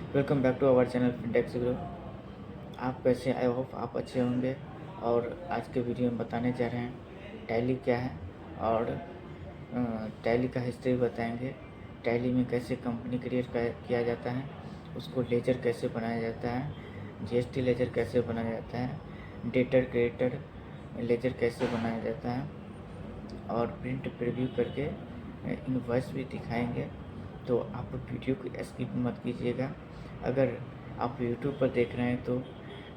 Welcome back to our channel fintech grow. आप कैसे? I hope आप अच्छे होंगे। और आज के वीडियो में बताने जा रहे हैं टैली क्या है और टैली का हिस्ट्री बताएंगे। टैली में कैसे कंपनी क्रिएट किया जाता है, उसको लेजर कैसे बनाया जाता है, जीएसटी लेजर कैसे बनाया जाता है, डेटर क्रिएटर लेजर कैसे बनाया जाता है और प्रिंट प्रीव्यू करके इनवॉइस भी दिखाएंगे। तो आप वीडियो को स्किप मत कीजिएगा। अगर आप यूट्यूब पर देख रहे हैं तो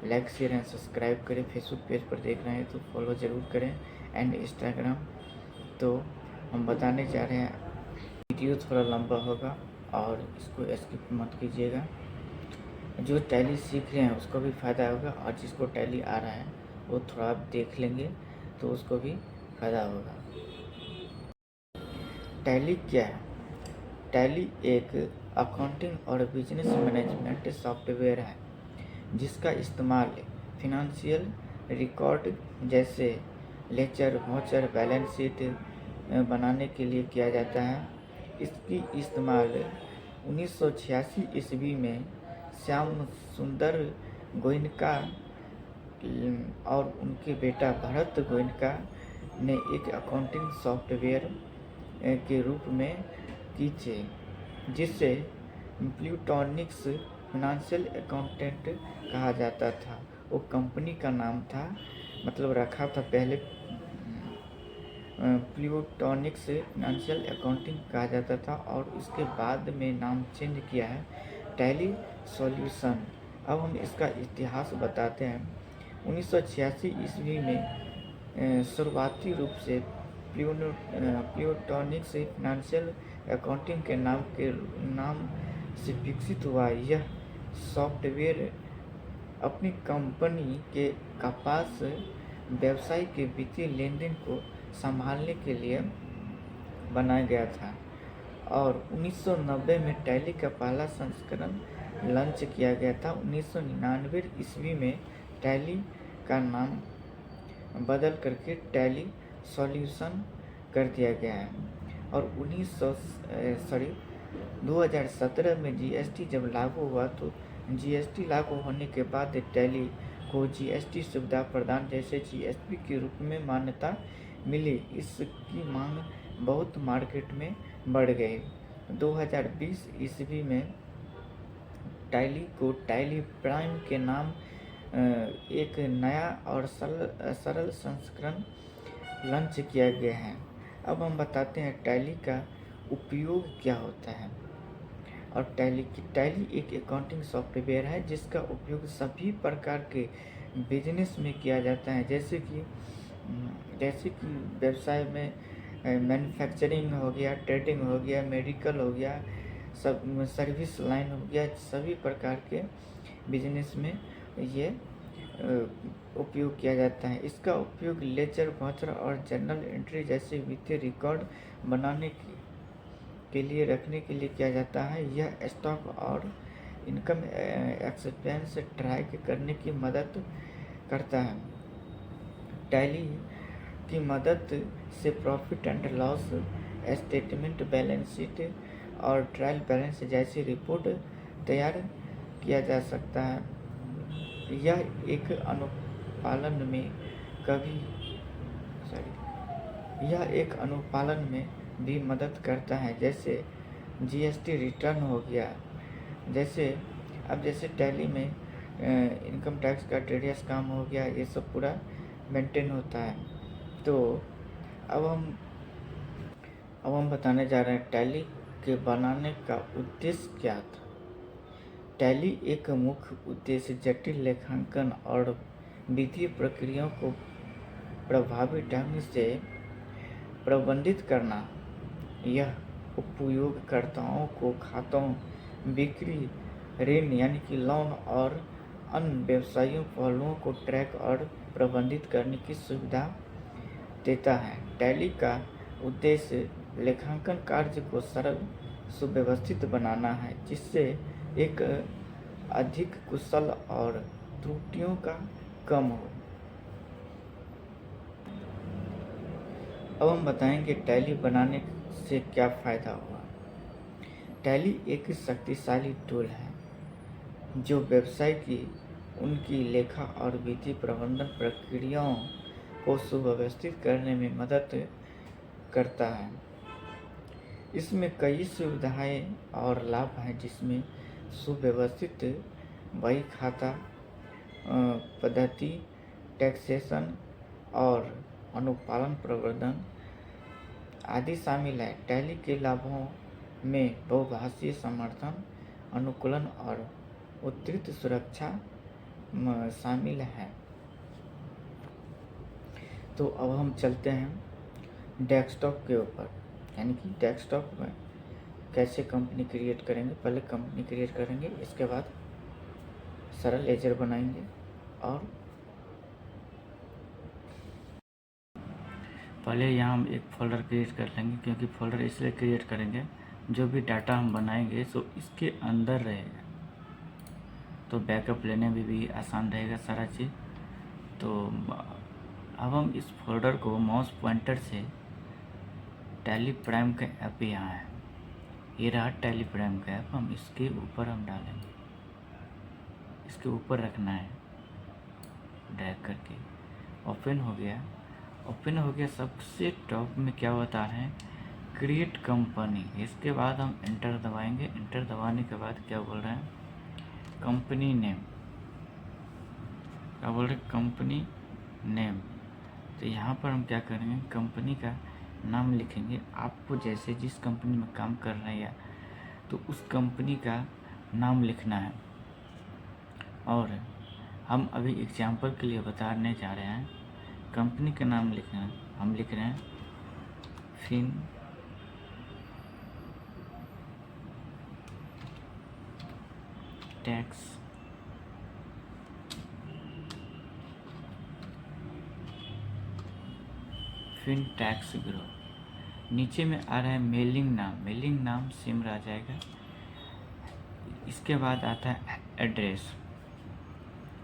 लाइक शेयर एंड सब्सक्राइब करें। फेसबुक पेज पर देख रहे हैं तो फॉलो ज़रूर करें एंड इंस्टाग्राम। तो हम बताने जा रहे हैं, वीडियो थोड़ा लंबा होगा और इसको स्किप मत कीजिएगा। जो टैली सीख रहे हैं उसको भी फ़ायदा होगा और जिसको टैली आ रहा है वो थोड़ा आप देख लेंगे तो उसको भी फ़ायदा होगा। टैली क्या है? टैली एक अकाउंटिंग और बिजनेस मैनेजमेंट सॉफ्टवेयर है जिसका इस्तेमाल फिनंशियल रिकॉर्ड जैसे लेजर, वाउचर, बैलेंस शीट बनाने के लिए किया जाता है। इसकी इस्तेमाल 1986 ईस्वी में श्याम सुंदर गोयनका और उनके बेटा भरत गोयनका ने एक अकाउंटिंग सॉफ्टवेयर के रूप में की थी, जिसे प्लूटोनिक्स फिनंशियल अकाउंटेंट कहा जाता था। वो कंपनी का नाम था, मतलब रखा था पहले प्लूटोनिक्स फिनंशियल अकाउंटिंग कहा जाता था और उसके बाद में नाम चेंज किया है टैली सॉल्यूशन। अब हम इसका इतिहास बताते हैं। 1986 ईस्वी में शुरुआती रूप से प्लूटोनिक्स फिनंशियल अकाउंटिंग के नाम से विकसित हुआ। यह सॉफ्टवेयर अपनी कंपनी के पास व्यवसाय के वित्तीय लेनदेन को संभालने के लिए बनाया गया था और 1990 में टैली का पहला संस्करण लॉन्च किया गया था। 1999 ईस्वी में टैली का नाम बदल करके टैली सॉल्यूशन कर दिया गया है और 2017 में जीएसटी जब लागू हुआ तो जीएसटी लागू होने के बाद टैली को जीएसटी सुविधा प्रदान जैसे जीएसपी के रूप में मान्यता मिली। इसकी मांग बहुत मार्केट में बढ़ गई। 2020 ईस्वी में टैली को टैली प्राइम के नाम एक नया और सरल संस्करण लॉन्च किया गया है। अब हम बताते हैं टैली का उपयोग क्या होता है। और टैली एक अकाउंटिंग सॉफ्टवेयर है जिसका उपयोग सभी प्रकार के बिजनेस में किया जाता है, जैसे कि व्यवसाय में मैन्युफैक्चरिंग हो गया, ट्रेडिंग हो गया, मेडिकल हो गया, सब सर्विस लाइन हो गया। सभी प्रकार के बिजनेस में ये उपयोग किया जाता है। इसका उपयोग लेजर, वाउचर और जर्नल एंट्री जैसे वित्तीय रिकॉर्ड बनाने के लिए रखने के लिए किया जाता है। यह स्टॉक और इनकम एक्सपेंस ट्रैक करने की मदद करता है। टैली की मदद से profit and loss statement, balance sheet और ट्रायल बैलेंस जैसी रिपोर्ट तैयार किया जा सकता है। यह एक अनुपालन में भी मदद करता है, जैसे जीएसटी रिटर्न हो गया। जैसे टैली में इनकम टैक्स का टीडीएस काम हो गया, ये सब पूरा मेंटेन होता है। तो अब हम बताने जा रहे हैं टैली के बनाने का उद्देश्य क्या था। टैली एक मुख्य उद्देश्य जटिल लेखांकन और वित्तीय प्रक्रियाओं को प्रभावी ढंग से प्रबंधित करना। यह उपयोगकर्ताओं को खातों, बिक्री, ऋण यानी कि लोन और अन्य व्यवसायिक पहलुओं को ट्रैक और प्रबंधित करने की सुविधा देता है। टैली का उद्देश्य लेखांकन कार्य को सरल, सुव्यवस्थित बनाना है, जिससे एक अधिक कुशल और त्रुटियों का कम हो। अब हम बताएंगे टैली बनाने से क्या फ़ायदा हुआ। टैली एक शक्तिशाली टूल है जो व्यवसाय की उनकी लेखा और विधि प्रबंधन प्रक्रियाओं को सुव्यवस्थित करने में मदद करता है। इसमें कई सुविधाएं और लाभ हैं, जिसमें सुव्यवस्थित बही खाता पद्धति, टैक्सेशन और अनुपालन प्रबंधन आदि शामिल है। टैली के लाभों में बहुभाषीय समर्थन, अनुकूलन और उत्तरित सुरक्षा शामिल है। तो अब हम चलते हैं डेस्कटॉप के ऊपर, यानी कि डेस्कटॉप में कैसे कंपनी क्रिएट करेंगे। पहले कंपनी क्रिएट करेंगे, इसके बाद सरल लेजर बनाएंगे और पहले यहाँ हम एक फ़ोल्डर क्रिएट कर लेंगे, क्योंकि फ़ोल्डर इसलिए क्रिएट करेंगे जो भी डाटा हम बनाएंगे सो इसके अंदर रहेगा, तो बैकअप लेने में भी आसान रहेगा सारा चीज़। तो अब हम इस फोल्डर को माउस पॉइंटर से टैली प्राइम का ऐप यहाँ है, ये रहा टैली प्राइम का ऐप, हम इसके ऊपर हम डालेंगे, इसके ऊपर रखना है ड्रैग करके। ओपन हो गया, ओपन हो गया। सबसे टॉप में क्या बता रहे हैं, क्रिएट कंपनी। इसके बाद हम इंटर दबाएंगे, इंटर दबाने के बाद क्या बोल रहे हैं, कंपनी नेम, क्या बोल रहे हैं, कंपनी नेम। तो यहाँ पर हम क्या करेंगे, कंपनी का नाम लिखेंगे। आपको जैसे जिस कंपनी में काम कर रहे हैं तो उस कंपनी का नाम लिखना है। और हम अभी एग्जाम्पल के लिए बताने जा रहे हैं, कंपनी का नाम लिखना है। हम लिख रहे हैं फिन टैक्स ग्रुप। नीचे में आ रहा है मेलिंग नाम, मेलिंग नाम सिमर आ जाएगा। इसके बाद आता है एड्रेस।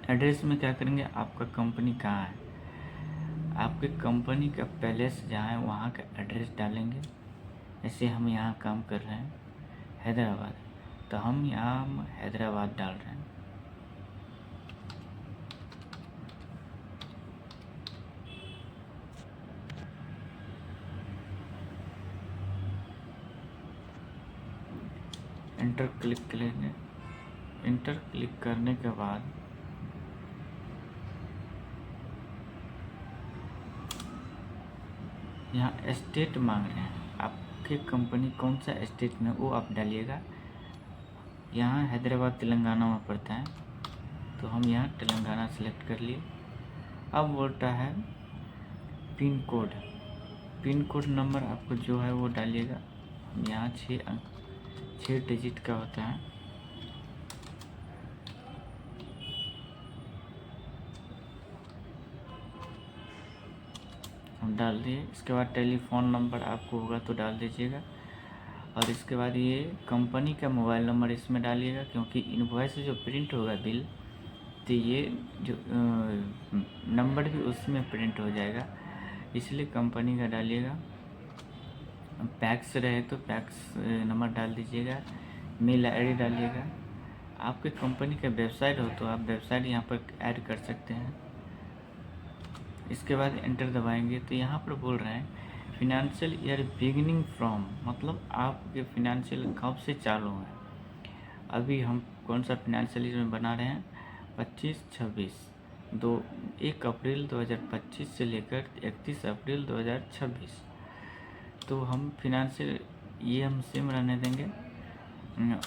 एड्रेस में क्या करेंगे, आपका कंपनी कहाँ है, आपके कंपनी का पैलेस जहाँ है वहाँ का एड्रेस डालेंगे। जैसे हम यहाँ काम कर रहे हैं हैदराबाद, तो हम यहाँ हैदराबाद डाल रहे हैं। इंटर क्लिक करेंगे, इंटर क्लिक करने के बाद यहाँ स्टेट मांग रहे हैं, आपके कंपनी कौन सा स्टेट में वो आप डालिएगा। यहाँ हैदराबाद तेलंगाना में पड़ता है, तो हम यहाँ तेलंगाना सेलेक्ट कर लिए। अब बोलता है pin code, pin code number आपको जो है वो डालिएगा। यहाँ 6 डिजिट का होता है। हम डाल दिए। इसके बाद टेलीफोन नंबर आपको होगा तो डाल दीजिएगा। और इसके बाद ये कंपनी का मोबाइल नंबर इसमें डालिएगा, क्योंकि इनवॉइस से जो प्रिंट होगा बिल, तो ये जो नंबर भी उसमें प्रिंट हो जाएगा, इसलिए कंपनी का डालिएगा। पैक्स रहे तो पैक्स नंबर डाल दीजिएगा। मेल आईडी डालिएगा। आपके कंपनी का वेबसाइट हो तो आप वेबसाइट यहाँ पर ऐड कर सकते हैं। इसके बाद एंटर दबाएंगे तो यहाँ पर बोल रहे हैं फिनेंशियल ईयर बिगिनिंग फ्रॉम, मतलब आपके फिनेंशियल कब से चालू है। अभी हम कौन सा फिनेंशियल ईयर में बना रहे हैं, 25-26, 1 अप्रैल 2025 से लेकर 31 अप्रैल 2026। तो हम फिनेंशियल ये हम सेम रहने देंगे।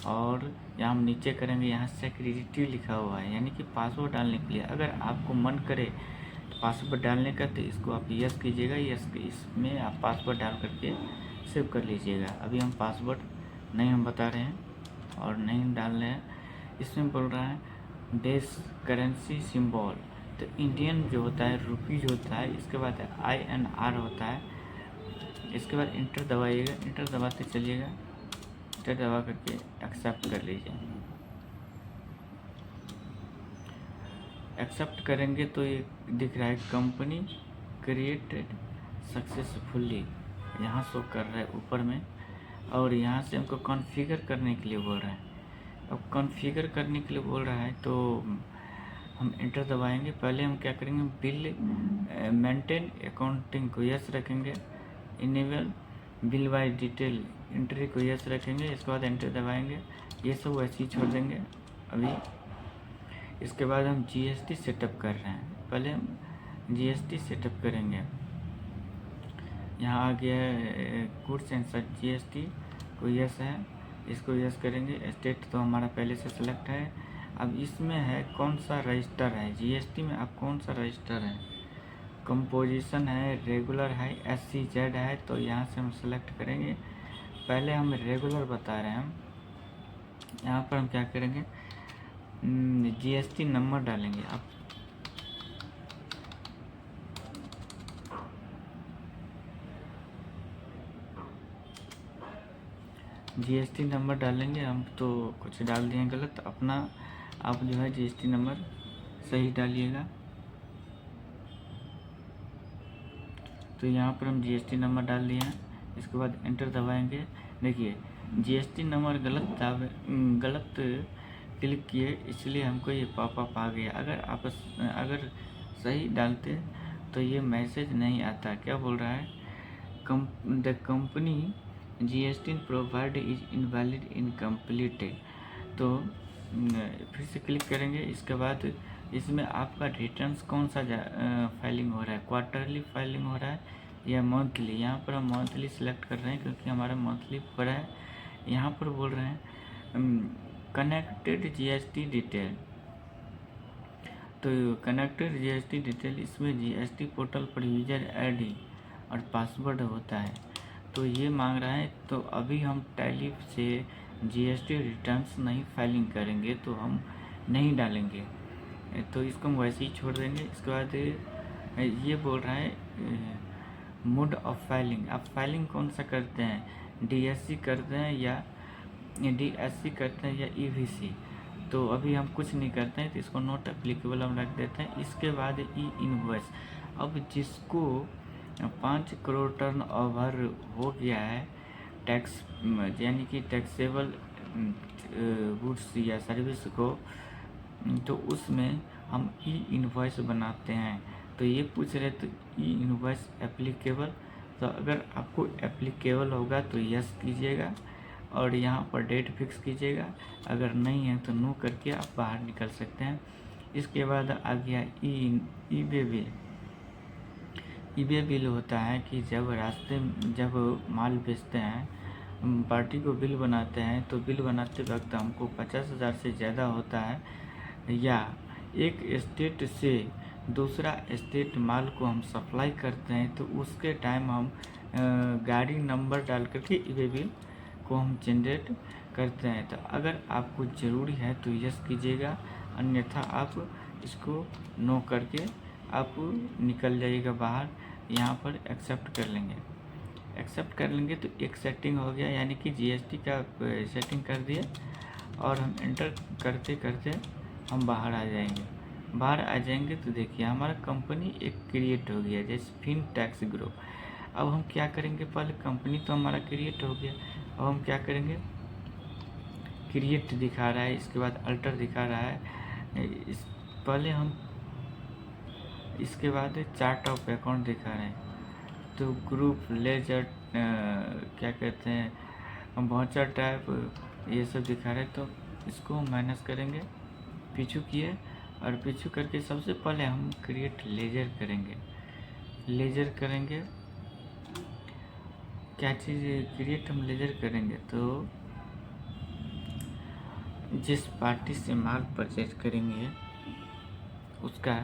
और यहाँ हम नीचे करेंगे, यहाँ सिक्योरिटी लिखा हुआ है, यानी कि पासवर्ड डालने के लिए अगर आपको मन करे तो पासवर्ड डालने का, तो इसको आप यस कीजिएगा। यस, इसमें आप पासवर्ड डाल करके सेव कर लीजिएगा। अभी हम पासवर्ड नहीं हम बता रहे हैं और नहीं डाल रहे हैं। इसमें बोल रहा है देश करेंसी सिंबल, तो इंडियन जो होता है रुपीज होता है। इसके बाद INR होता है। इसके बाद इंटर दबाइएगा, इंटर दबाते चलिएगा, इंटर दबा करके एक्सेप्ट कर लीजिए। एक्सेप्ट करेंगे तो ये दिख रहा है कंपनी क्रिएटेड सक्सेसफुली, यहाँ शो कर रहा है ऊपर में। और यहाँ से हमको कॉन्फ़िगर करने के लिए बोल रहे हैं, अब कॉन्फ़िगर करने के लिए बोल रहा है तो हम एंटर दबाएंगे। पहले हम क्या करेंगे, बिल मेंटेन अकाउंटिंग को यस रखेंगे, enable bill bye detail entry को यस रखेंगे। इसके बाद एंटर दबाएंगे, ये सब वैसे ही छोड़ देंगे अभी। इसके बाद हम जीएसटी सेटअप कर रहे हैं, पहले हम जीएसटी सेटअप करेंगे। यहाँ आ गया है गुड्स एंड सर्विस, जीएसटी को यस है, इसको यस करेंगे। स्टेट तो हमारा पहले से सिलेक्ट है। अब इसमें है कौन सा रजिस्टर है, जीएसटी में अब कौन सा रजिस्टर है, कंपोजिशन है, रेगुलर है, SCZ है, तो यहाँ से हम सेलेक्ट करेंगे। पहले हम रेगुलर बता रहे हैं हम, यहाँ पर हम क्या करेंगे, जीएसटी नंबर डालेंगे। अब जीएसटी नंबर डालेंगे हम, तो कुछ डाल दिए गलत, अपना आप जो है जीएसटी नंबर सही डालिएगा। तो यहाँ पर हम जीएसटी नंबर डाल दिए हैं। इसके बाद एंटर दबाएंगे। देखिए जीएसटी नंबर गलत क्लिक किए, इसलिए हमको ये पॉपअप आ गया। अगर सही डालते तो ये मैसेज नहीं आता। क्या बोल रहा है, the company GST provide is invalid incomplete. तो फिर से क्लिक करेंगे। इसके बाद इसमें आपका रिटर्न्स कौन सा फाइलिंग हो रहा है, क्वार्टरली फाइलिंग हो रहा है या मंथली। यहाँ पर हम मंथली सिलेक्ट कर रहे हैं क्योंकि हमारा मंथली हो रहा है। यहाँ पर बोल रहे हैं कनेक्टेड जीएसटी डिटेल, तो कनेक्टेड जीएसटी डिटेल, इसमें जीएसटी पोर्टल पर यूजर आईडी और पासवर्ड होता है, तो ये मांग रहा है। तो अभी हम टैली से जीएसटी रिटर्न्स नहीं फाइलिंग करेंगे, तो हम नहीं डालेंगे, तो इसको हम वैसे ही छोड़ देंगे। इसके बाद ये बोल रहा है मोड ऑफ फाइलिंग, आप फाइलिंग कौन सा करते हैं, डीएससी करते हैं या डीएससी करते हैं या ईवीसी। तो अभी हम कुछ नहीं करते हैं, तो इसको नॉट एप्लीकेबल हम रख देते हैं। इसके बाद ई इनवॉइस, अब जिसको 5 करोड़ टर्न ओवर हो गया है टैक्स, यानी कि टैक्सेबल गुड्स या सर्विस को, तो उसमें हम ई इनवॉइस बनाते हैं। तो ये पूछ रहे तो ई इनवॉइस एप्लीकेबल, तो अगर आपको एप्लीकेबल होगा तो यस कीजिएगा और यहाँ पर डेट फिक्स कीजिएगा। अगर नहीं है तो नो करके आप बाहर निकल सकते हैं। इसके बाद आ गया ईबे बिल। ईबे बिल होता है कि जब माल बेचते हैं, पार्टी को बिल बनाते हैं, तो बिल बनाते वक्त हमको 50,000 से ज़्यादा होता है या एक स्टेट से दूसरा स्टेट माल को हम सप्लाई करते हैं, तो उसके टाइम हम गाड़ी नंबर डाल करके ईबे बिल को हम जनरेट करते हैं। तो अगर आपको ज़रूरी है तो यस कीजिएगा, अन्यथा आप इसको नो करके आप निकल जाइएगा बाहर। यहाँ पर एक्सेप्ट कर लेंगे। एक्सेप्ट कर लेंगे तो एक सेटिंग हो गया, यानी कि जीएसटी का सेटिंग कर दिए, और हम एंटर करते करते हम बाहर आ जाएंगे। बाहर आ जाएंगे तो देखिए हमारा कंपनी एक क्रिएट हो गया, जैसे फिन टैक्स ग्रुप। अब हम क्या करेंगे, पहले कंपनी तो हमारा क्रिएट हो गया, अब हम क्या करेंगे, क्रिएट दिखा रहा है, इसके बाद अल्टर दिखा रहा है, पहले हम इसके बाद चार्ट ऑफ अकाउंट दिखा रहे हैं, तो ग्रुप लेजर क्या कहते हैं, वाउचर टाइप, ये सब दिखा रहे हैं। तो इसको माइनस करेंगे, पीछू किए, और पीछू करके सबसे पहले हम क्रिएट लेजर करेंगे। लेजर करेंगे, क्या चीज़ क्रिएट हम लेजर करेंगे, तो जिस पार्टी से माल परचेज करेंगे उसका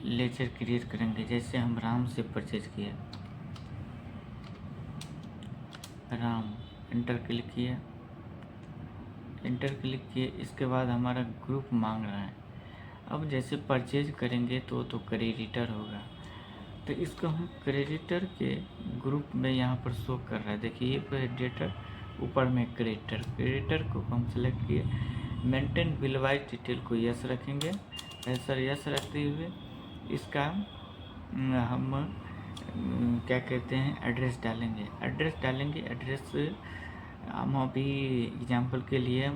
लेजर क्रिएट करेंगे। जैसे हम राम से परचेज किए, राम, एंटर क्लिक किए, एंटर क्लिक किए। इसके बाद हमारा ग्रुप मांग रहा है। अब जैसे परचेज करेंगे तो क्रेडिटर होगा, तो इसको हम क्रेडिटर के ग्रुप में यहाँ पर शो कर रहा है। देखिए क्रेडिटर, ऊपर में क्रेडिटर को हम सेलेक्ट किए। मेंटेन बिल वाइज डिटेल को यस रखेंगे, सर यस रखते हुए इसका हम क्या कहते हैं, एड्रेस डालेंगे। एड्रेस हम अभी एग्जाम्पल के लिए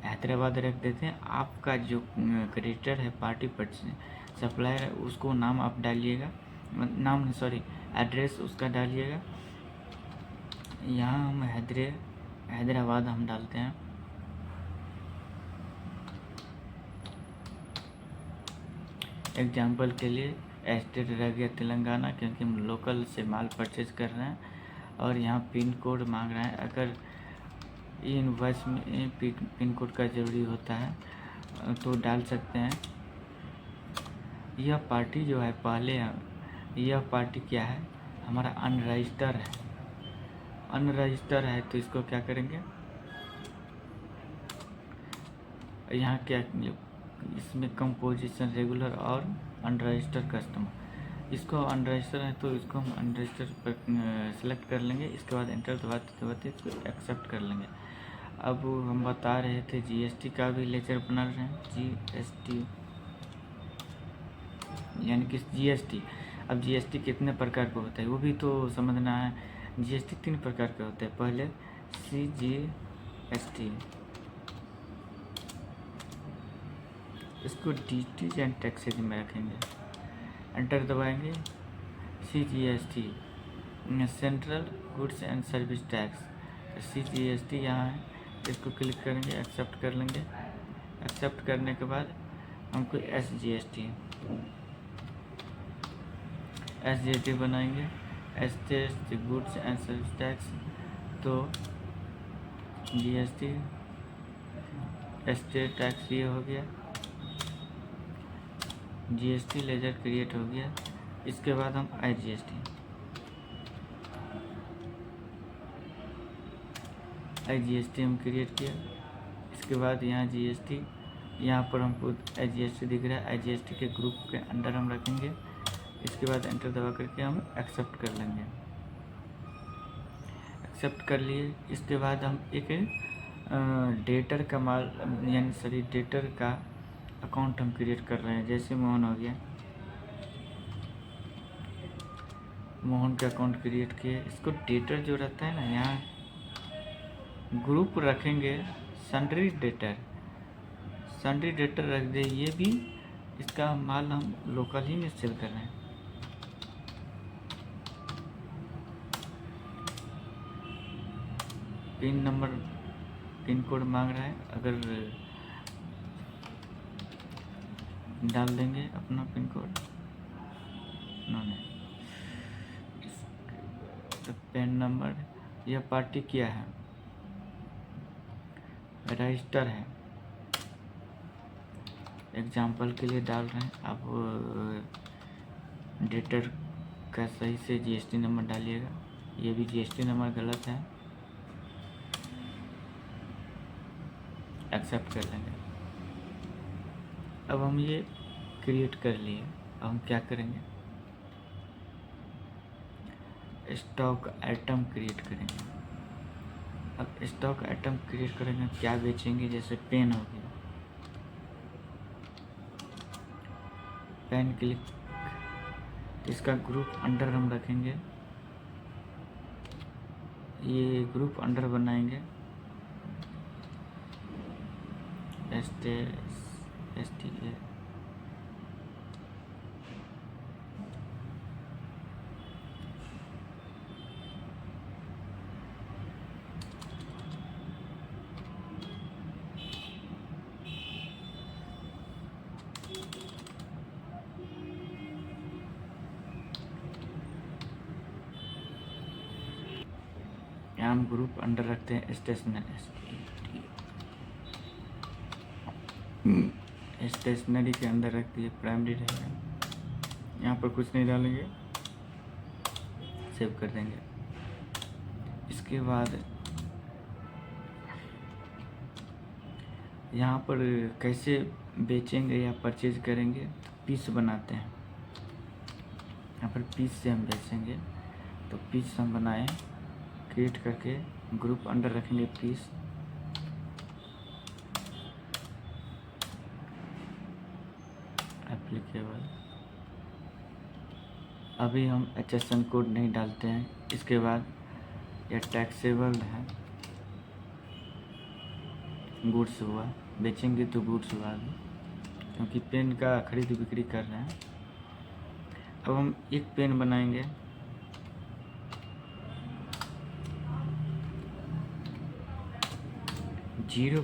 हैदराबाद रख देते हैं। आपका जो क्रेडिटर है, पार्टी सप्लायर है, उसको नाम आप डालिएगा, नाम सॉरी एड्रेस उसका डालिएगा। यहाँ हम हैदराबाद हम डालते हैं। एग्जाम्पल के लिए स्टेट रह गया तेलंगाना, क्योंकि हम लोकल से माल परचेज कर रहे हैं और यहाँ पिन कोड मांग रहा है। अगर इनवॉइस में पिन कोड का ज़रूरी होता है तो डाल सकते हैं। यह पार्टी जो है पहले, यह पार्टी क्या है, हमारा अनरजिस्टर है। अनरजिस्टर है तो इसको क्या करेंगे, यहाँ क्या इसमें कंपोजिशन रेगुलर और अनरजिस्टर कस्टमर, इसको अनरजिस्टर है तो इसको हम अनरजिस्टर पर सेलेक्ट कर लेंगे। इसके बाद एंटर दबाते दबाते इसको एक्सेप्ट कर लेंगे। अब हम बता रहे थे जीएसटी का भी लेजर बना रहे हैं, जीएसटी यानी कि जीएसटी। अब जीएसटी कितने प्रकार का होता है वो भी तो समझना है। जीएसटी 3 प्रकार के होते हैं। पहले CGST, इसको ड्यूटीज एंड टैक्सेज में रखेंगे। एंटर दबाएंगे। CGST central goods and service tax, CGST यहाँ है, इसको क्लिक करेंगे, एक्सेप्ट कर लेंगे। एक्सेप्ट करने के बाद हमको SGST बनाएंगे। SGST goods and service tax, तो GST स्टेट टैक्स ये हो गया, GST लेजर क्रिएट हो गया। इसके बाद हम IGST हम क्रिएट किया। इसके बाद यहाँ GST, यहाँ पर हमको IGST दिख रहा है, IGST के ग्रुप के अंडर हम रखेंगे। इसके बाद एंटर दबा करके हम एक्सेप्ट कर लेंगे। एक्सेप्ट कर लिए। इसके बाद हम एक डेटर का माल यानी सॉरी डेटर का अकाउंट हम क्रिएट कर रहे हैं। जैसे मोहन हो गया, मोहन का अकाउंट क्रिएट किए। इसको डेटर जो रहता है ना, यहाँ ग्रुप रखेंगे सन्ड्री डेटर रख दे। ये भी इसका माल हम लोकल ही में सेल कर रहे हैं। पिन कोड मांग रहा है, अगर डाल देंगे अपना पिन कोड, उन्होंने तो पैन नंबर। यह पार्टी क्या है, रजिस्टर है। एग्जाम्पल के लिए डाल रहे हैं। आप डेटर का सही से GST नंबर डालिएगा। ये भी GST नंबर गलत है, एक्सेप्ट कर लेंगे। अब हम ये क्रिएट कर लिए। अब हम क्या करेंगे, स्टॉक आइटम क्रिएट करेंगे। अब स्टॉक आइटम क्रिएट करेंगे, क्या बेचेंगे, जैसे पेन हो गया, पेन क्लिक, इसका ग्रुप अंडर हम रखेंगे। ये ग्रुप अंडर बनाएंगे STA। हम ग्रुप अंडर रखते हैं स्टेशनरी के अंदर रख दिए, प्राइमरी रहेगा। यहाँ पर कुछ नहीं डालेंगे, सेव कर देंगे। इसके बाद यहाँ पर कैसे बेचेंगे या परचेज करेंगे, पीस बनाते हैं। यहाँ पर पीस से हम बेचेंगे, तो पीस हम बनाए, क्रिएट करके ग्रुप अंडर रखेंगे पीस। एप्लीकेबल, अभी हम HSN कोड नहीं डालते हैं। इसके बाद यह टैक्सेबल है, गुड्स हुआ, बेचेंगे तो गुड्स हुआ अभी, क्योंकि पेन का खरीद बिक्री कर रहे हैं। अब हम एक पेन बनाएंगे, %0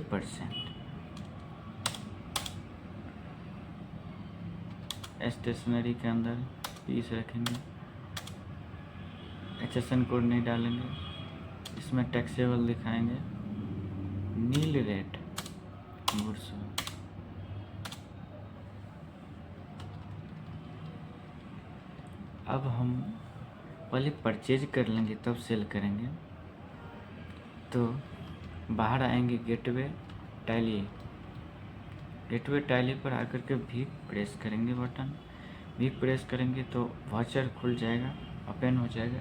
स्टेशनरी के अंदर पीस रखेंगे, HSN कोड नहीं डालेंगे, इसमें टैक्सेबल दिखाएंगे, नील रेट गुड्स। अब हम पहले परचेज कर लेंगे तब सेल करेंगे। तो बाहर आएंगे गेटवे टैली, गेटवे टैली पर आकर के भी प्रेस करेंगे बटन, भी प्रेस करेंगे तो वाउचर खुल जाएगा, ओपन हो जाएगा।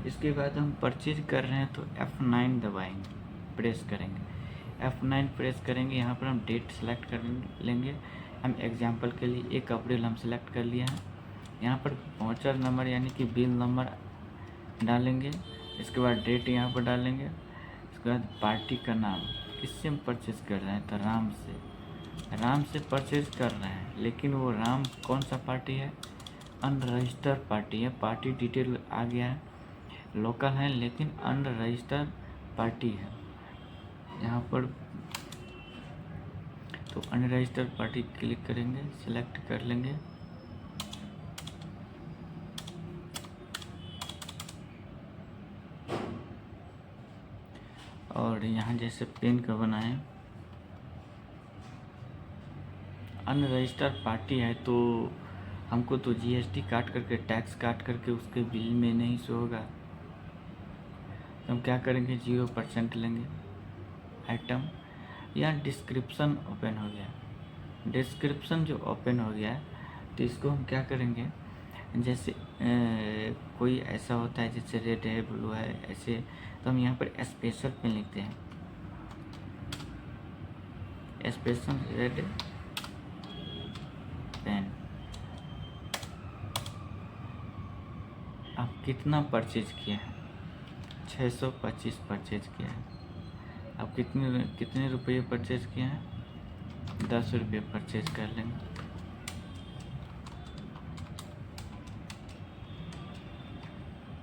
इसके बाद हम परचेज कर रहे हैं तो F9 दबाएंगे, प्रेस करेंगे, F9 प्रेस करेंगे। यहाँ पर हम डेट सेलेक्ट कर लेंगे। हम एग्जांपल के लिए 1 अप्रैल हम सेलेक्ट कर लिए हैं। यहाँ पर वाउचर नंबर यानी कि बिल नंबर डालेंगे। इसके बाद डेट यहाँ पर डालेंगे। इसके बाद पार्टी का नाम, किससे हम परचेज कर रहे हैं तो राम से परचेज कर रहे हैं, लेकिन वो राम कौन सा पार्टी है, अनरजिस्टर्ड पार्टी है। पार्टी डिटेल आ गया है, लोकल है लेकिन अनरजिस्टर्ड पार्टी है यहाँ पर। तो अनरजिस्टर्ड पार्टी क्लिक करेंगे, सिलेक्ट कर लेंगे। और यहाँ जैसे पेन का बनाएं, अनरजिस्टर्ड पार्टी है तो हमको तो GST काट करके, टैक्स काट करके उसके बिल में नहीं शो होगा। तो हम क्या करेंगे, 0% लेंगे। आइटम यहाँ डिस्क्रिप्शन ओपन हो गया, डिस्क्रिप्शन जो ओपन हो गया तो इसको हम क्या करेंगे, जैसे कोई ऐसा होता है जैसे रेड है, ब्लू है, ऐसे, तो हम यहाँ पर स्पेशल पेन लिखते हैं, स्पेशल रेड पेन। अब कितना परचेज किया है, 625 परचेज किया है। अब कितने रुपये परचेज किए हैं, 10 रुपये परचेज कर लेंगे।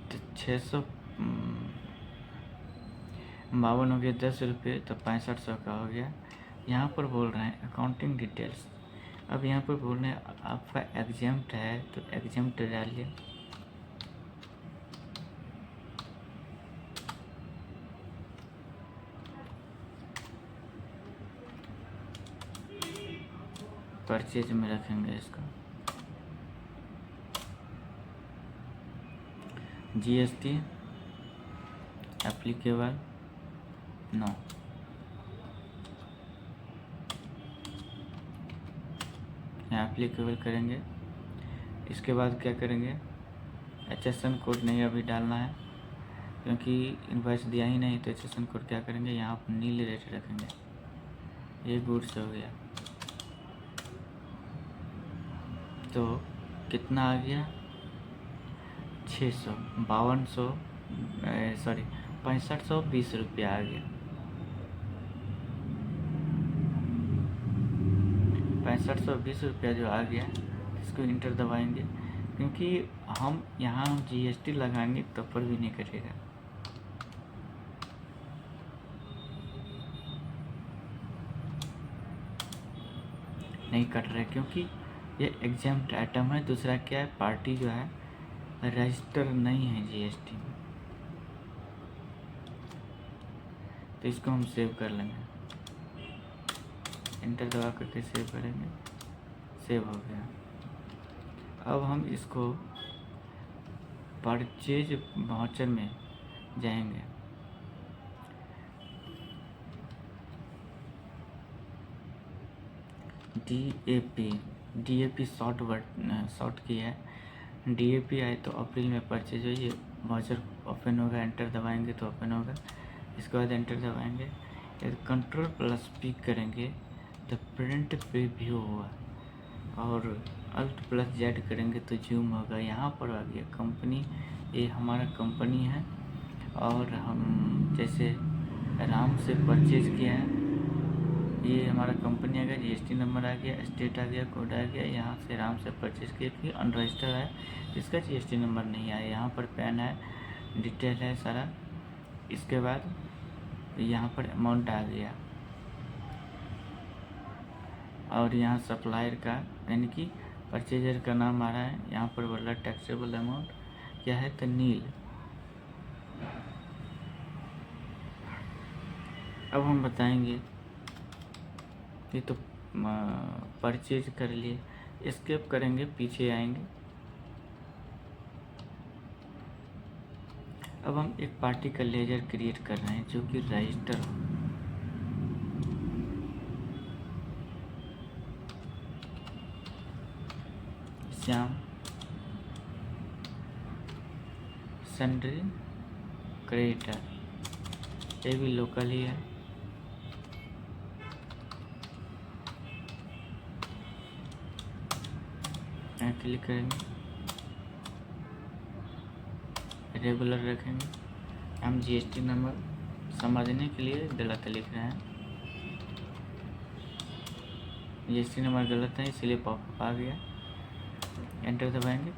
तो 652 हो गया, 10 रुपये तो 6500 का हो गया। यहाँ पर बोल रहे हैं अकाउंटिंग डिटेल्स। अब यहाँ पर बोल रहे हैं आपका एग्जाम्प्ट है तो एग्जाम्प्ट डालिए। परचेज में रखेंगे इसको, GST एप्लीकेबल नो। यहाँ एप्लीकेबल करेंगे। इसके बाद क्या करेंगे, HSN कोड नहीं अभी डालना है क्योंकि इनवॉइस दिया ही नहीं, तो HSN कोड क्या करेंगे, यहाँ पर नील रेट रखेंगे। ये गुड्स हो गया। तो कितना आ गया, 6520 रुपया आ गया। 6520 रुपया जो आ गया, इसको इंटर दबाएंगे क्योंकि हम यहाँ GST लगाएंगे तब पर भी नहीं कटेगा। नहीं कट रहा है क्योंकि ये एग्जाम्प्ट आइटम है। दूसरा क्या है, पार्टी जो है रजिस्टर नहीं है GST में, तो इसको हम सेव कर लेंगे। इंटर दबा करके सेव करेंगे, सेव हो गया। अब हम इसको परचेज वाउचर में जाएंगे, DAP शॉर्ट की है। DAP आए तो अप्रैल में परचेज हुई, वाउचर ओपन होगा, एंटर दबाएंगे तो ओपन होगा। इसके बाद एंटर दबाएंगे, Ctrl+P करेंगे तो प्रिंट प्रीव्यू होगा, और Alt+Z करेंगे तो जूम होगा। यहाँ पर आ गया कंपनी, ये हमारा कंपनी है और हम जैसे राम से परचेज किया है ये हमारा कंपनी आ गया, जीएसटी नंबर आ गया, स्टेट आ गया, कोड आ गया। यहाँ से आराम से परचेज किए, फिर अनरजिस्टर्ड है, इसका जीएसटी नंबर नहीं आया। यहाँ पर पैन है, डिटेल है सारा। इसके बाद यहाँ पर अमाउंट आ गया, और यहाँ सप्लायर का यानी कि परचेजर का नाम आ रहा है। यहाँ पर बोल रहा है टैक्सेबल अमाउंट क्या है, तो नील। अब हम बताएंगे, ये तो परचेज कर लिए, एस्केप करेंगे, पीछे आएंगे। अब हम एक पार्टी का लेजर क्रिएट कर रहे हैं जो कि रजिस्टर हो। श्याम सन्ड्री क्रिएटर, ये भी लोकल ही है। यहाँ क्लिक करेंगे, रेगुलर रखेंगे। हम जीएसटी नंबर समझने के लिए गलत लिख रहे हैं, जीएसटी नंबर गलत है इसलिए पॉपअप आ गया। एंटर दबाएंगे,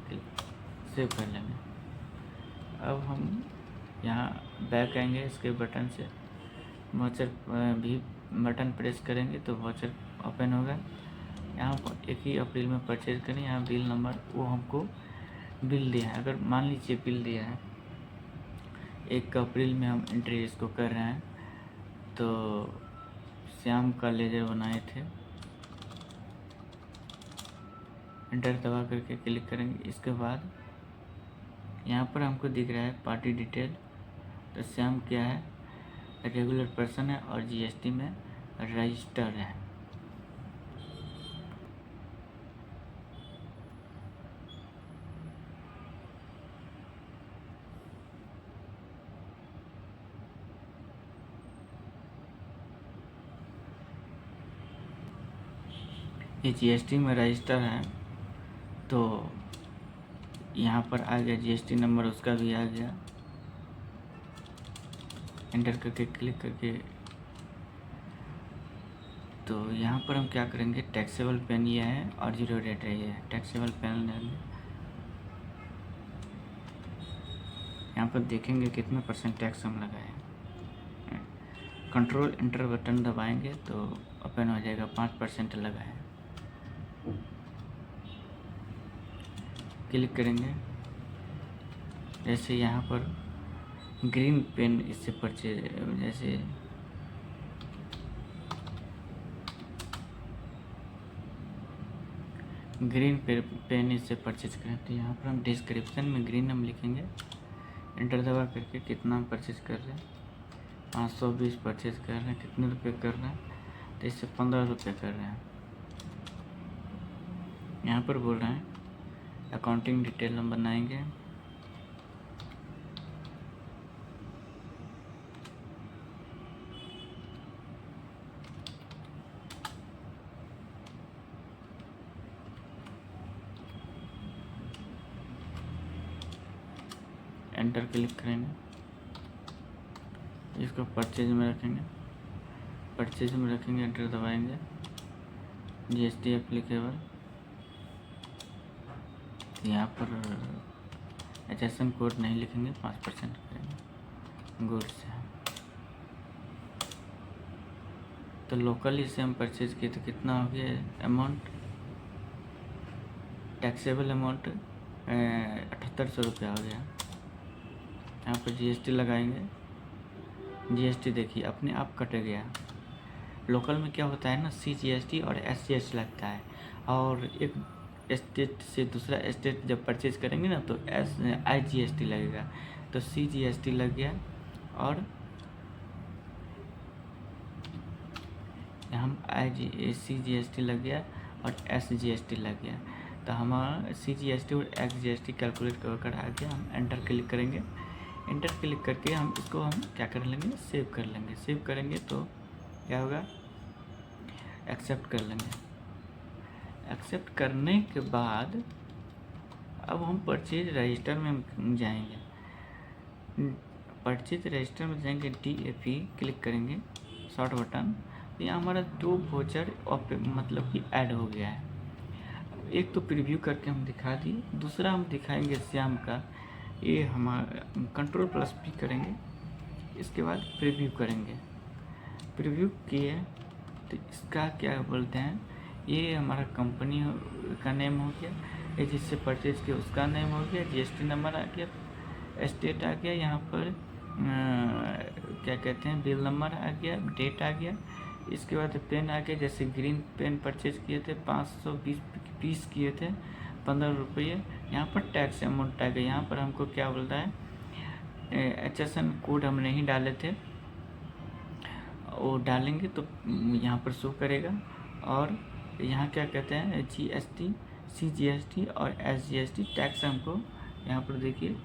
सेव कर लेंगे। अब हम यहाँ बैक आएंगे, इसके बटन से वाउचर भी बटन प्रेस करेंगे तो वाउचर ओपन होगा। यहाँ पर 1 अप्रैल में परचेज करें, यहाँ बिल नंबर वो हमको बिल दिया है। अगर मान लीजिए बिल दिया है 1 अप्रैल में, हम एंट्री इसको कर रहे हैं, तो श्याम का लेजर बनाए थे। एंटर दबा करके क्लिक करेंगे। इसके बाद यहाँ पर हमको दिख रहा है पार्टी डिटेल, तो श्याम क्या है, रेगुलर पर्सन है और जीएसटी में रजिस्टर है। ये जीएसटी में रजिस्टर है, तो यहाँ पर आ गया जीएसटी नंबर, उसका भी आ गया। एंटर करके क्लिक करके, तो यहाँ पर हम क्या करेंगे, टैक्सेबल पेन ये है और जीरो रेट है, ये टैक्सेबल पेन लेंगे। यहाँ पर देखेंगे कितना % टैक्स हम लगाए। कंट्रोल एंटर बटन दबाएंगे तो ओपन हो जाएगा, 5% लगा है। क्लिक करेंगे, जैसे यहाँ पर ग्रीन पेन इससे परचेज, जैसे ग्रीन पेन इससे परचेज करें, तो यहाँ पर हम डिस्क्रिप्शन में ग्रीन हम लिखेंगे। एंटर दबा करके कितना हम परचेज कर रहे हैं, 520 परचेज कर रहे हैं। कितने रुपए कर रहे हैं, तो इससे 15 रुपये कर रहे हैं। यहाँ पर बोल रहे हैं अकाउंटिंग डिटेल हम बनाएंगे। एंटर क्लिक करेंगे, इसको परचेज में रखेंगे, परचेज में रखेंगे, एंटर दबाएंगे। जीएसटी एप्लीकेबल, यहाँ पर एचएसएन कोड नहीं लिखेंगे, 5% करेंगे गुड से। तो लोकली से हम परचेज किए तो कितना हो गया अमाउंट, टैक्सेबल अमाउंट 7800 रुपया हो गया। यहाँ पर जीएसटी लगाएंगे, जीएसटी देखिए अपने आप कट गया। लोकल में क्या होता है ना, CGST और SGST लगता है, और एक स्टेट से दूसरा स्टेट जब परचेज करेंगे ना तो IGST लगेगा। तो CGST लग गया और हम CGST लग गया और SGST लग गया। तो हमारा CGST और XGST कैलकुलेट कर आ गया। हम एंटर क्लिक करेंगे, एंटर क्लिक करके हम इसको हम क्या कर लेंगे, सेव कर लेंगे। सेव करेंगे तो क्या होगा, एक्सेप्ट कर लेंगे। एक्सेप्ट करने के बाद अब हम परचेज रजिस्टर में हम जाएंगे। परचेज रजिस्टर में जाएंगे, DAP क्लिक करेंगे, शॉर्ट बटन, यहाँ हमारा 2 वाउचर मतलब कि ऐड हो गया है। एक तो प्रीव्यू करके हम दिखा दिए, दूसरा हम दिखाएंगे श्याम का। ये हमारा कंट्रोल प्लस भी करेंगे, इसके बाद प्रीव्यू करेंगे। प्रीव्यू किए तो इसका क्या बोलते हैं, ये हमारा कंपनी का नेम हो गया, ये जिससे परचेज किया उसका नेम हो गया, जीएसटी नंबर आ गया, स्टेट आ गया, यहाँ पर क्या कहते हैं बिल नंबर आ गया, डेट आ गया। इसके बाद पेन आ गया, जैसे ग्रीन पेन परचेज किए थे 520 पीस किए थे 15 रुपये। यहाँ पर टैक्स अमाउंट आ गया। यहाँ पर हमको क्या बोल रहा है, HSN कोड हम नहीं डाले थे, वो डालेंगे तो यहाँ पर शो करेगा। और यहाँ क्या कहते हैं GST, CGST और SGST टैक्स हमको यहाँ पर देखिए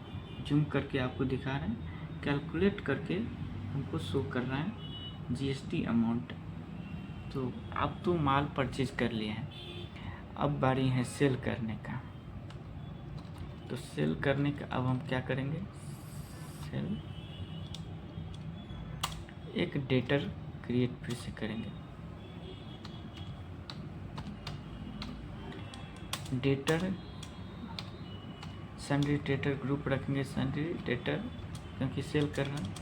जूम करके आपको दिखा रहे हैं, कैलकुलेट करके हमको शो कर रहा है GST अमाउंट। तो अब तो माल परचेज कर लिए हैं, अब बारी है सेल करने का। तो सेल करने का अब हम क्या करेंगे, सेल एक डेटर क्रिएट फिर से करेंगे। डेटर सन्ड्री डेटर ग्रुप रखेंगे, सन्ड्री डेटर, क्योंकि सेल कर रहे हैं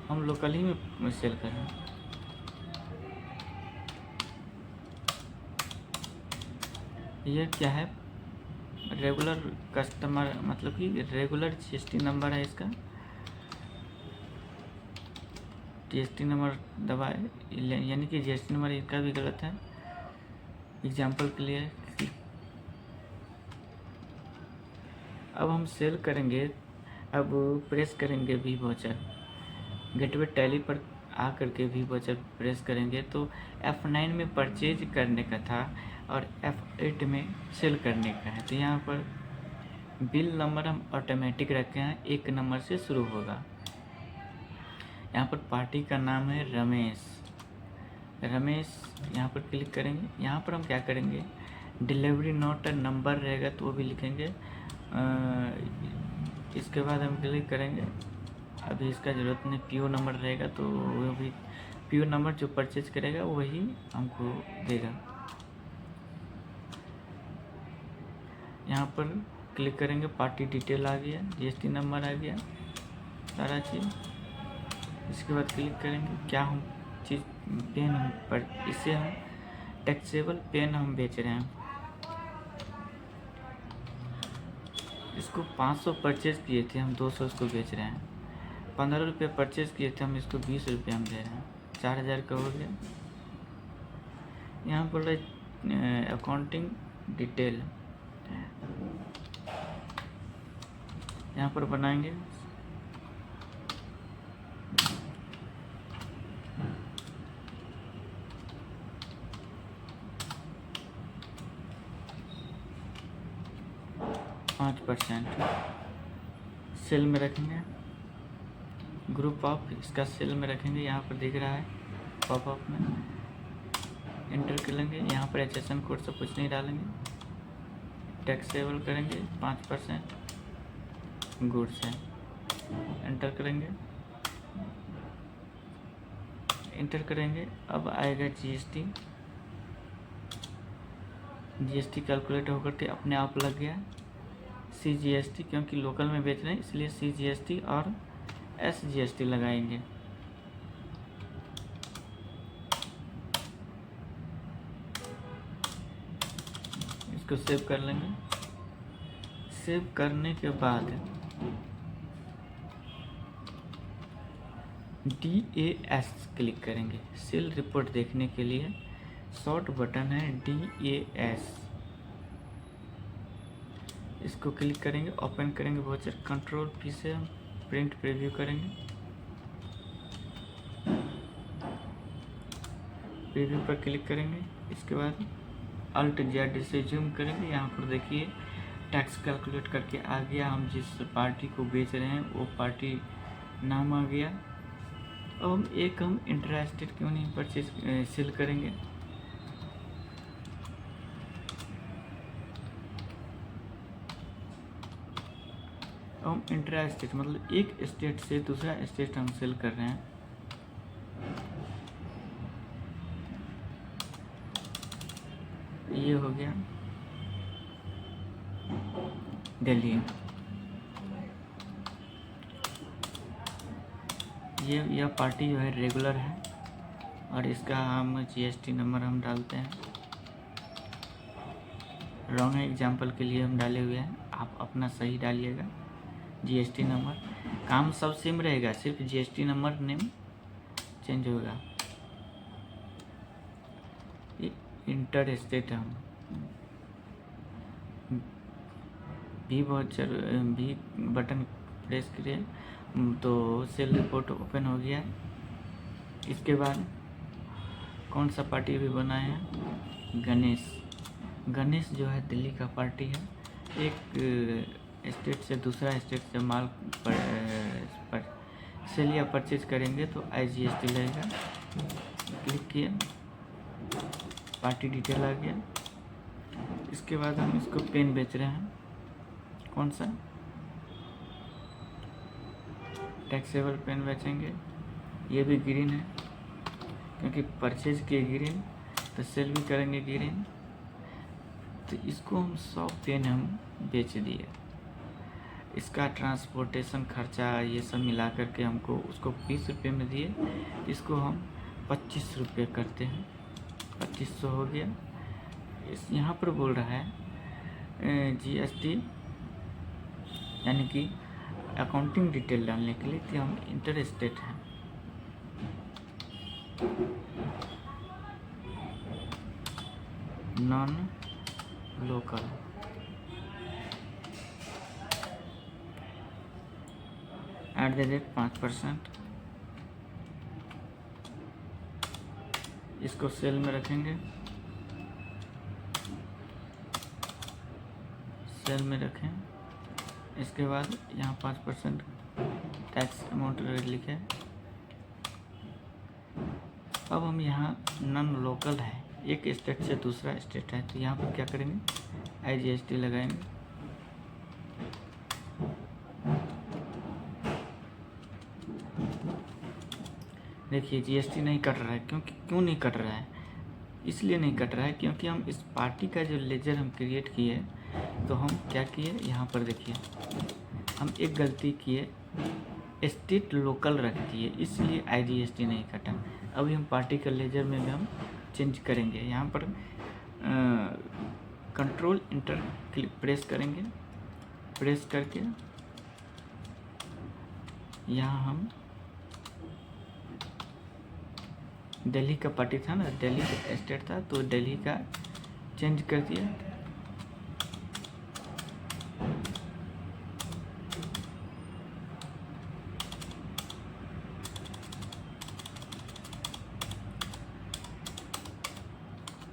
हम लोकल ही में सेल कर रहे हैं। यह क्या है, रेगुलर कस्टमर मतलब कि रेगुलर GST नंबर है इसका। GST नंबर दबाए, यानी कि GST नंबर इनका भी गलत है। एग्जाम्पल के लिए अब हम सेल करेंगे, अब प्रेस करेंगे वी वाउचर, गेटवे टैली पर आ करके वी वाउचर प्रेस करेंगे तो F9 में परचेज करने का था और F8 में सेल करने का है। तो यहाँ पर बिल नंबर हम ऑटोमेटिक रखे हैं, 1 नंबर से शुरू होगा। यहाँ पर पार्टी का नाम है रमेश, यहाँ पर क्लिक करेंगे। यहाँ पर हम क्या करेंगे, डिलीवरी नोट नंबर रहेगा तो वो भी लिखेंगे। इसके बाद हम क्लिक करेंगे, अभी इसका ज़रूरत नहीं, PO नंबर रहेगा तो वो भी PO नंबर जो परचेज करेगा वही हमको देगा। यहाँ पर क्लिक करेंगे, पार्टी डिटेल आ गया, GST नंबर आ गया, सारा चीज़। इसके बाद क्लिक करेंगे, क्या हम चीज़ पेन हम पर इसे हम टैक्सेबल पेन हम बेच रहे हैं, इसको 500 परचेज किए थे हम 200 इसको बेच रहे हैं। 15 रुपये परचेज किए थे हम, इसको 20 रुपये हम दे रहे हैं, 4000 का हो गया। यहाँ बोल रहे अकाउंटिंग डिटेल, यहाँ पर बनाएंगे। %, सेल में रखेंगे, ग्रुप ऑफ इसका सेल में रखेंगे, यहाँ पर दिख रहा है पॉपअप में, एंटर कर लेंगे। यहाँ पर HSN कोड से कुछ नहीं डालेंगे, टैक्सेबल करेंगे 5% गुड्स है, एंटर करेंगे, एंटर करेंगे। अब आएगा GST कैलकुलेट होकर के अपने आप लग गया। CGST क्योंकि लोकल में बेच रहे हैं इसलिए CGST और SGST लगाएंगे। इसको सेव कर लेंगे। सेव करने के बाद DAS क्लिक करेंगे, सेल रिपोर्ट देखने के लिए शॉर्ट बटन है DAS, इसको क्लिक करेंगे, ओपन करेंगे वाउचर, कंट्रोल P से हम प्रिंट प्रीव्यू करेंगे। प्रीव्यू पर क्लिक करेंगे, इसके बाद Alt Z से जूम करेंगे। यहाँ पर देखिए टैक्स कैलकुलेट करके आ गया, हम जिस पार्टी को बेच रहे हैं वो पार्टी नाम आ गया। अब हम इंटरेस्टेड क्यों नहीं परचेज सेल करेंगे। हम इंटरेस्टेड मतलब एक स्टेट से दूसरा स्टेट हम सेल कर रहे हैं। ये हो गया दिल्ली। यह पार्टी जो है रेगुलर है और इसका हम जीएसटी नंबर हम डालते हैं। रॉन्ग एग्जाम्पल के लिए हम डाले हुए हैं, आप अपना सही डालिएगा। जीएसटी नंबर, काम सब सेम रहेगा, सिर्फ जीएसटी नंबर नेम चेंज होगा। ये इंटर स्टेट हम भी बटन प्रेस करिए तो सेल रिपोर्ट ओपन हो गया। इसके बाद कौन सा पार्टी भी बनाए हैं, गणेश जो है दिल्ली का पार्टी है। एक स्टेट से दूसरा स्टेट से माल पर सेल या परचेज करेंगे तो IGST लगेगा। क्लिक किया, पार्टी डिटेल आ गया। इसके बाद हम इसको पेन बेच रहे हैं, कौन सा टैक्सेबल पेन बेचेंगे। ये भी ग्रीन है क्योंकि परचेज किए ग्रीन, तो सेल भी करेंगे ग्रीन। तो इसको हम 100 पेन हम बेच दिए। इसका ट्रांसपोर्टेशन खर्चा ये सब मिला करके हमको उसको 20 रुपये में दिए। इसको हम 25 रुपये करते हैं, 2500 हो गया। इस यहाँ पर बोल रहा है GST यानी कि अकाउंटिंग डिटेल डालने के लिए, कि हम इंटर स्टेट हैं। Non local, @ 5%। इसको सेल में रखेंगे, सेल में रखें। इसके बाद यहाँ 5% टैक्स अमाउंट लिखे। अब हम यहाँ नॉन लोकल है, एक स्टेट से दूसरा स्टेट है, तो यहाँ पर क्या करेंगे, IGST लगाएंगे। देखिए GST नहीं कट रहा है, क्यों नहीं कट रहा है, इसलिए नहीं कट रहा है क्योंकि हम इस पार्टी का जो लेजर हम क्रिएट किए, तो हम क्या किए, यहाँ पर देखिए हम एक गलती किए, स्टेट लोकल रख दिए, इसलिए IGST नहीं कटा। अभी हम पार्टी का लेजर में भी हम चेंज करेंगे। यहाँ पर कंट्रोल इंटर क्लिक प्रेस करेंगे, प्रेस करके यहाँ हम दिल्ली का पार्टी था ना, दिल्ली का स्टेट था, तो दिल्ली का चेंज कर दिया।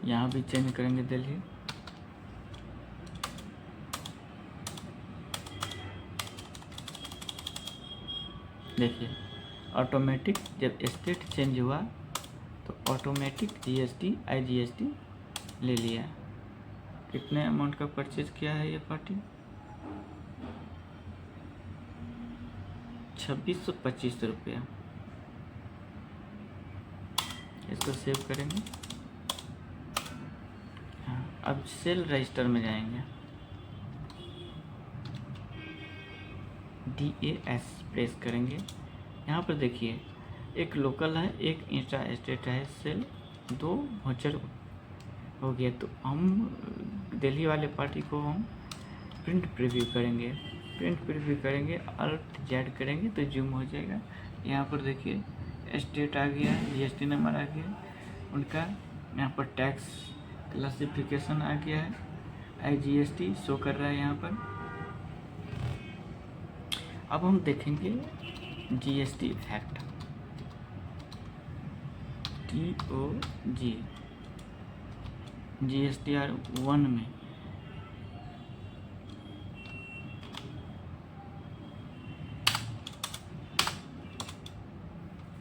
यहाँ भी चेंज करेंगे दिल्ली। देखिए ऑटोमेटिक जब स्टेट चेंज हुआ तो ऑटोमेटिक GST IGST ले लिया। कितने अमाउंट का परचेज किया है ये पार्टी, 2625 रुपया। इसको सेव करेंगे। हाँ, अब सेल रजिस्टर में जाएंगे, DAS प्रेस करेंगे। यहाँ पर देखिए एक लोकल है, एक इंट्रा स्टेट है, सेल 2 वाउचर हो गया। तो हम दिल्ली वाले पार्टी को हम प्रिंट प्रीव्यू करेंगे, Alt Z करेंगे तो जूम हो जाएगा। यहाँ पर देखिए स्टेट आ गया, GST नंबर आ गया उनका, यहाँ पर टैक्स क्लासिफिकेशन आ गया है, IGST शो कर रहा है यहाँ पर। अब हम देखेंगे GST इफेक्ट, TOG GSTR 1 में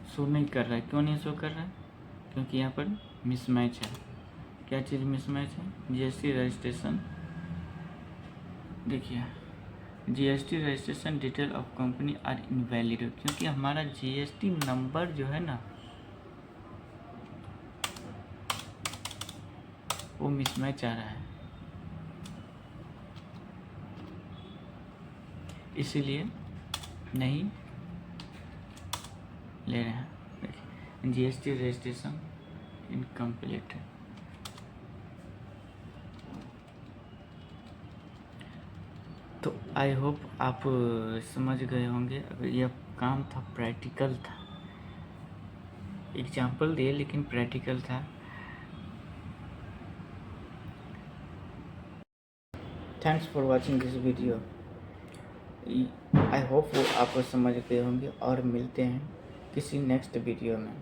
शो नहीं कर रहा है। क्यों नहीं शो कर रहा है, क्योंकि यहाँ पर मिसमैच है। क्या चीज़ मिसमैच है, GST रजिस्ट्रेशन। देखिए GST registration detail of company are invalid, क्योंकि हमारा GST नंबर जो है ना, वो मिसमैच आ रहा है, इसीलिए नहीं ले रहे हैं। देखिए जीएसटी रजिस्ट्रेशन इनकम्प्लीट है। तो आई होप आप समझ गए होंगे। अगर यह काम था, प्रैक्टिकल था, एग्जाम्पल दिए लेकिन प्रैक्टिकल था। Thanks for watching this video. I hope वो आप समझ गए होंगे और मिलते हैं किसी नेक्स्ट वीडियो में।